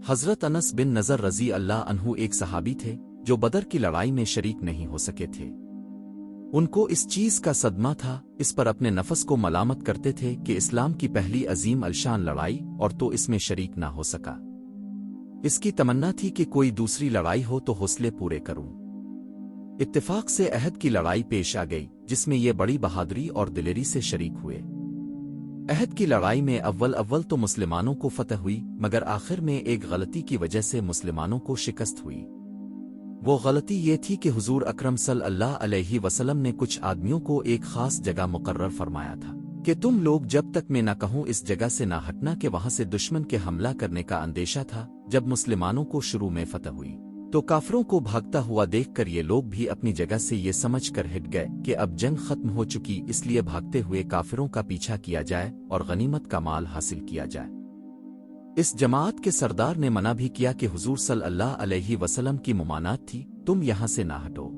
حضرت انس بن نضر رضی اللہ عنہ ایک صحابی تھے جو بدر کی لڑائی میں شریک نہیں ہو سکے تھے۔ ان کو اس چیز کا صدمہ تھا، اس پر اپنے نفس کو ملامت کرتے تھے کہ اسلام کی پہلی عظیم الشان لڑائی اور تو اس میں شریک نہ ہو سکا۔ اس کی تمنا تھی کہ کوئی دوسری لڑائی ہو تو حوصلے پورے کروں۔ اتفاق سے احد کی لڑائی پیش آ گئی جس میں یہ بڑی بہادری اور دلیری سے شریک ہوئے۔ احد کی لڑائی میں اول تو مسلمانوں کو فتح ہوئی، مگر آخر میں ایک غلطی کی وجہ سے مسلمانوں کو شکست ہوئی۔ وہ غلطی یہ تھی کہ حضور اکرم صلی اللہ علیہ وسلم نے کچھ آدمیوں کو ایک خاص جگہ مقرر فرمایا تھا کہ تم لوگ جب تک میں نہ کہوں اس جگہ سے نہ ہٹنا، کہ وہاں سے دشمن کے حملہ کرنے کا اندیشہ تھا۔ جب مسلمانوں کو شروع میں فتح ہوئی تو کافروں کو بھاگتا ہوا دیکھ کر یہ لوگ بھی اپنی جگہ سے یہ سمجھ کر ہٹ گئے کہ اب جنگ ختم ہو چکی، اس لیے بھاگتے ہوئے کافروں کا پیچھا کیا جائے اور غنیمت کا مال حاصل کیا جائے۔ اس جماعت کے سردار نے منع بھی کیا کہ حضور صلی اللہ علیہ وسلم کی ممانعت تھی، تم یہاں سے نہ ہٹو،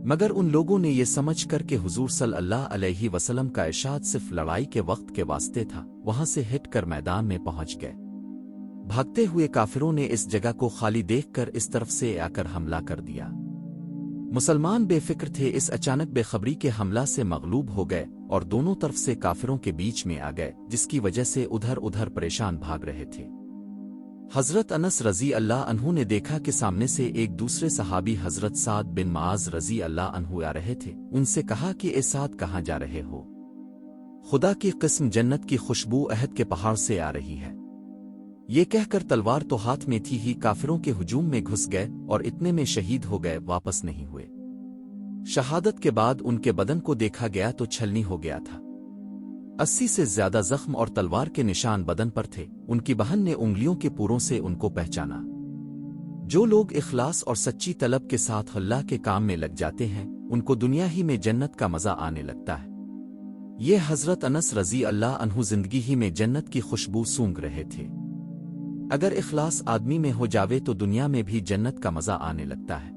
مگر ان لوگوں نے یہ سمجھ کر کہ حضور صلی اللہ علیہ وسلم کا ارشاد صرف لڑائی کے وقت کے واسطے تھا، وہاں سے ہٹ کر میدان میں پہنچ گئے۔ بھاگتے ہوئے کافروں نے اس جگہ کو خالی دیکھ کر اس طرف سے آ کر حملہ کر دیا۔ مسلمان بے فکر تھے، اس اچانک بے خبری کے حملہ سے مغلوب ہو گئے اور دونوں طرف سے کافروں کے بیچ میں آ گئے، جس کی وجہ سے ادھر پریشان بھاگ رہے تھے۔ حضرت انس رضی اللہ عنہ نے دیکھا کہ سامنے سے ایک دوسرے صحابی حضرت سعد بن معاذ رضی اللہ عنہ آ رہے تھے۔ ان سے کہا کہ اے سعد، کہاں جا رہے ہو؟ خدا کی قسم، جنت کی خوشبو احد کے پہاڑ سے آ رہی ہے۔ یہ کہہ کر تلوار تو ہاتھ میں تھی ہی کافروں کے ہجوم میں گھس گئے اور اتنے میں شہید ہو گئے، واپس نہیں ہوئے۔ شہادت کے بعد ان کے بدن کو دیکھا گیا تو چھلنی ہو گیا تھا۔ 80 سے زیادہ زخم اور تلوار کے نشان بدن پر تھے۔ ان کی بہن نے انگلیوں کے پوروں سے ان کو پہچانا۔ جو لوگ اخلاص اور سچی طلب کے ساتھ اللہ کے کام میں لگ جاتے ہیں، ان کو دنیا ہی میں جنت کا مزہ آنے لگتا ہے۔ یہ حضرت انس رضی اللہ عنہ زندگی ہی میں جنت کی خوشبو سونگھ رہے تھے۔ اگر اخلاص آدمی میں ہو جاوے تو دنیا میں بھی جنت کا مزہ آنے لگتا ہے۔